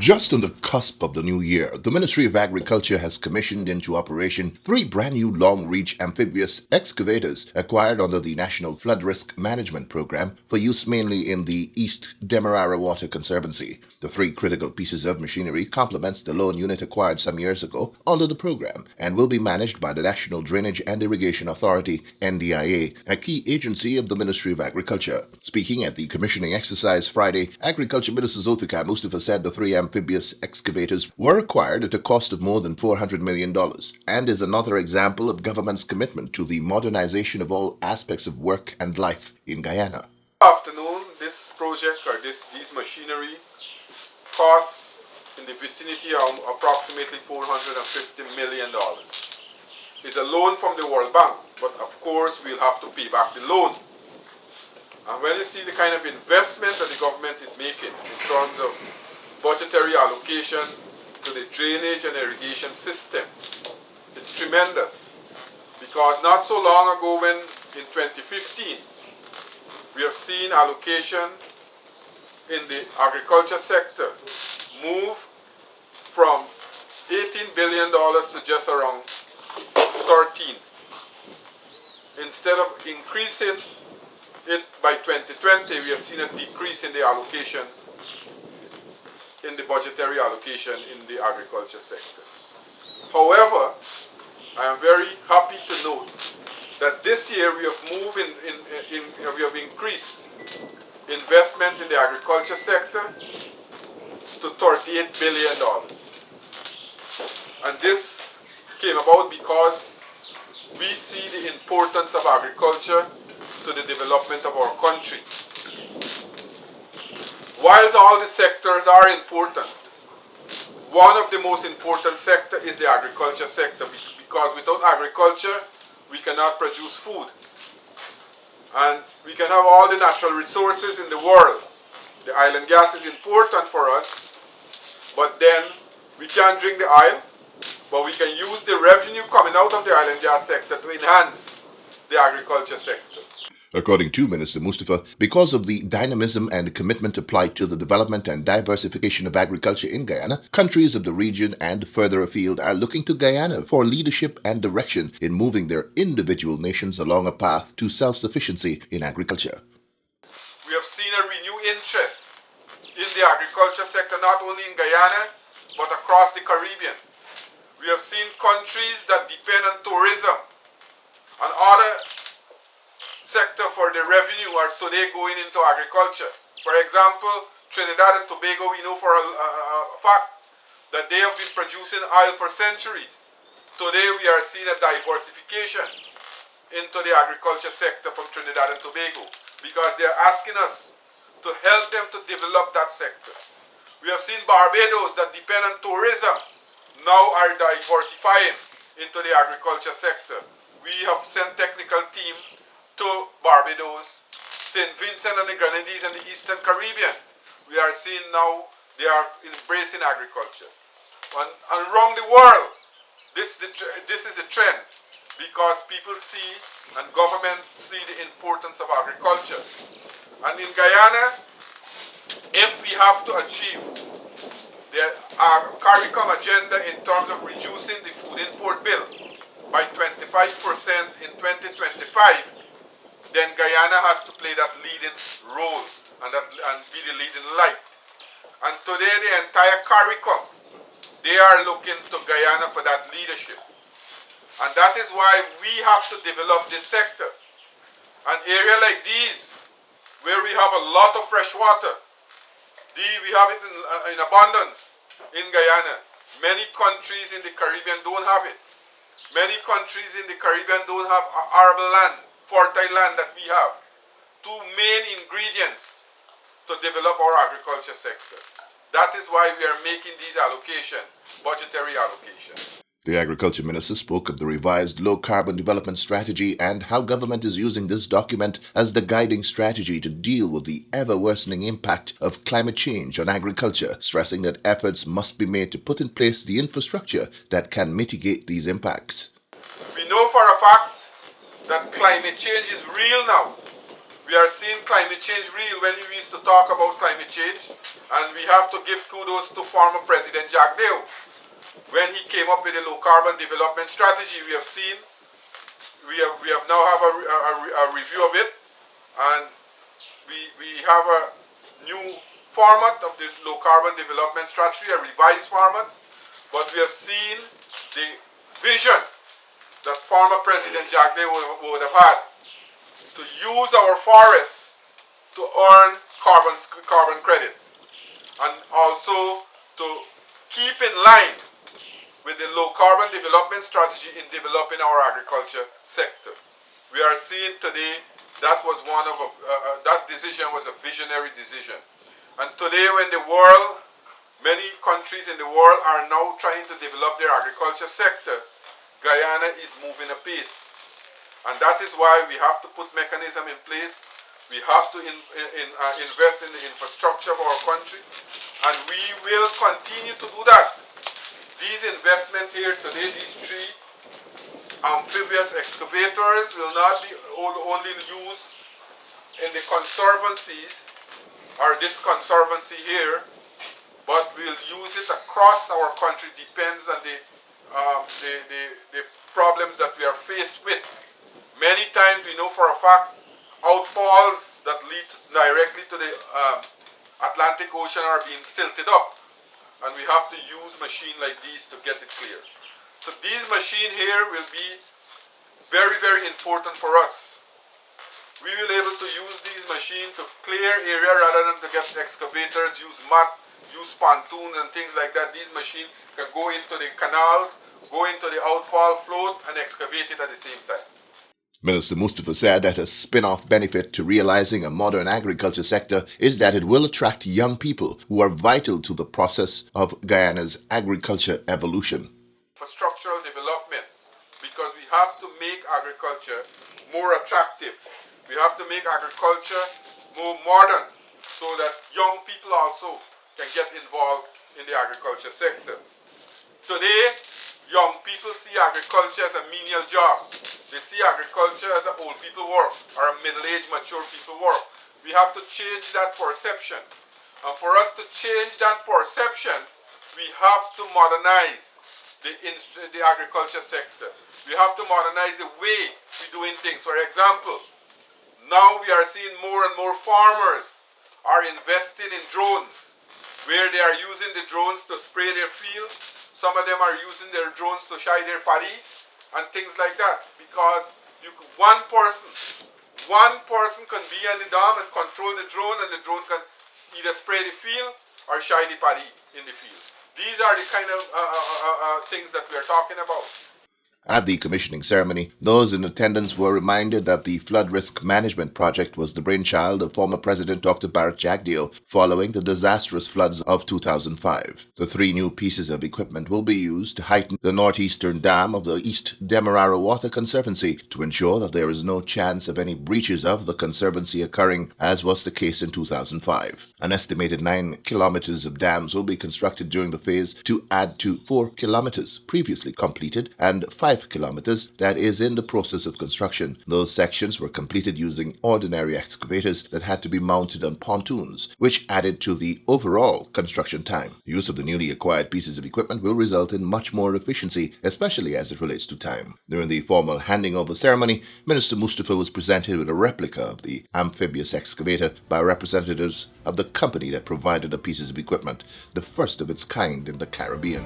Just on the cusp of the new year, the Ministry of Agriculture has commissioned into operation 3 brand new long-reach amphibious excavators acquired under the National Flood Risk Management Program for use mainly in the East Demerara Water Conservancy. The 3 critical pieces of machinery complements the loan unit acquired some years ago under the program and will be managed by the National Drainage and Irrigation Authority, NDIA, a key agency of the Ministry of Agriculture. Speaking at the commissioning exercise Friday, Agriculture Minister Zulfikar Mustafa said the 3 amphibious excavators were acquired at a cost of more than $400 million and is another example of government's commitment to the modernization of all aspects of work and life in Guyana. Afternoon, this project or these machinery costs in the vicinity of approximately $450 million. It's a loan from the World Bank, but of course we'll have to pay back the loan. And when you see the kind of investment that the government is making in terms of budgetary allocation to the drainage and irrigation system, it's tremendous. Because not so long ago, when in 2015, we have seen allocation in the agriculture sector move from $18 billion to just around 13. Instead of increasing it by 2020, we have seen a decrease in the allocation, in the budgetary allocation in the agriculture sector. However, I am very happy to note that this year we have moved we have increased investment in the agriculture sector to $38 billion. And this came about because we see the importance of agriculture to the development of our country. Whilst all the sectors are important, one of the most important sectors is the agriculture sector, because without agriculture we cannot produce food. And we can have all the natural resources in the world. The oil and gas is important for us, but then we can't drink the oil, but we can use the revenue coming out of the oil and gas sector to enhance the agriculture sector. According to Minister Mustafa, because of the dynamism and commitment applied to the development and diversification of agriculture in Guyana, countries of the region and further afield are looking to Guyana for leadership and direction in moving their individual nations along a path to self-sufficiency in agriculture. We have seen a renewed interest in the agriculture sector not only in Guyana but across the Caribbean. We have seen countries that depend on tourism and other sector for the revenue are today going into agriculture. For example, Trinidad and Tobago, we know for a fact that they have been producing oil for centuries. Today we are seeing a diversification into the agriculture sector from Trinidad and Tobago because they are asking us to help them to develop that sector. We have seen Barbados that depend on tourism now are diversifying into the agriculture sector. We have sent technical team to Barbados, St. Vincent and the Grenadines and the Eastern Caribbean. We are seeing now they are embracing agriculture. And around the world, this is a trend because people see and government see the importance of agriculture. And in Guyana, if we have to achieve the CARICOM agenda in terms of reducing the food import bill by 25% in 2025, then Guyana has to play that leading role and be the leading light. And today the entire CARICOM, they are looking to Guyana for that leadership. And that is why we have to develop this sector. An area like these, where we have a lot of fresh water, we have it in abundance in Guyana. Many countries in the Caribbean don't have it. Many countries in the Caribbean don't have arable land, fertile land that we have. 2 main ingredients to develop our agriculture sector. That is why we are making these budgetary allocations. The Agriculture Minister spoke of the revised low-carbon development strategy and how government is using this document as the guiding strategy to deal with the ever-worsening impact of climate change on agriculture, stressing that efforts must be made to put in place the infrastructure that can mitigate these impacts. We know for a fact that climate change is real now. We are seeing climate change real when we used to talk about climate change, and we have to give kudos to former President Jack Dale. When he came up with a low carbon development strategy, we have now have a review of it, and we have a new format of the low carbon development strategy, a revised format, but we have seen the vision that former President Jack Day would have had to use our forests to earn carbon credit, and also to keep in line with the low carbon development strategy in developing our agriculture sector. We are seeing today that was one of that decision was a visionary decision. And today when the world, many countries in the world are now trying to develop their agriculture sector, Guyana is moving apace. And that is why we have to put mechanism in place. We have to invest in the infrastructure of our country, and we will continue to do that. These investments here today, these three amphibious excavators will not be only used in the conservancies, or this conservancy here, but we'll use it across our country. Depends on the problems that we are faced with. Many times we know for a fact outfalls that lead directly to the Atlantic Ocean are being silted up, and we have to use machines like these to get it clear. So these machines here will be very, very important for us. We will be able to use these machines to clear area rather than to get excavators, use mud, use pontoons and things like that. These machines can go into the canals, go into the outfall float and excavate it at the same time. Minister Mustafa said that a spin-off benefit to realizing a modern agriculture sector is that it will attract young people who are vital to the process of Guyana's agriculture evolution. For structural development, because we have to make agriculture more attractive. We have to make agriculture more modern so that young people also can get involved in the agriculture sector. Today, young people see agriculture as a menial job. They see agriculture as an old people work or a middle-aged, mature people work. We have to change that perception. And for us to change that perception, we have to modernize the agriculture sector. We have to modernize the way we're doing things. For example, now we are seeing more and more farmers are investing in drones, where they are using the drones to spray their field. Some of them are using their drones to shine their paddies and things like that, because one person can be on the dam and control the drone, and the drone can either spray the field or shine the paddy in the field. These are the kind of things that we are talking about. At the commissioning ceremony, those in attendance were reminded that the flood risk management project was the brainchild of former President Dr. Barrett Jagdeo following the disastrous floods of 2005. The 3 new pieces of equipment will be used to heighten the northeastern dam of the East Demerara Water Conservancy to ensure that there is no chance of any breaches of the conservancy occurring, as was the case in 2005. An estimated 9 kilometers of dams will be constructed during the phase to add to 4 kilometers previously completed and 5 kilometers that is in the process of construction. Those sections were completed using ordinary excavators that had to be mounted on pontoons, which added to the overall construction time. Use of the newly acquired pieces of equipment will result in much more efficiency, especially as it relates to time. During the formal handing over ceremony, Minister Mustafa was presented with a replica of the amphibious excavator by representatives of the company that provided the pieces of equipment, the first of its kind in the Caribbean.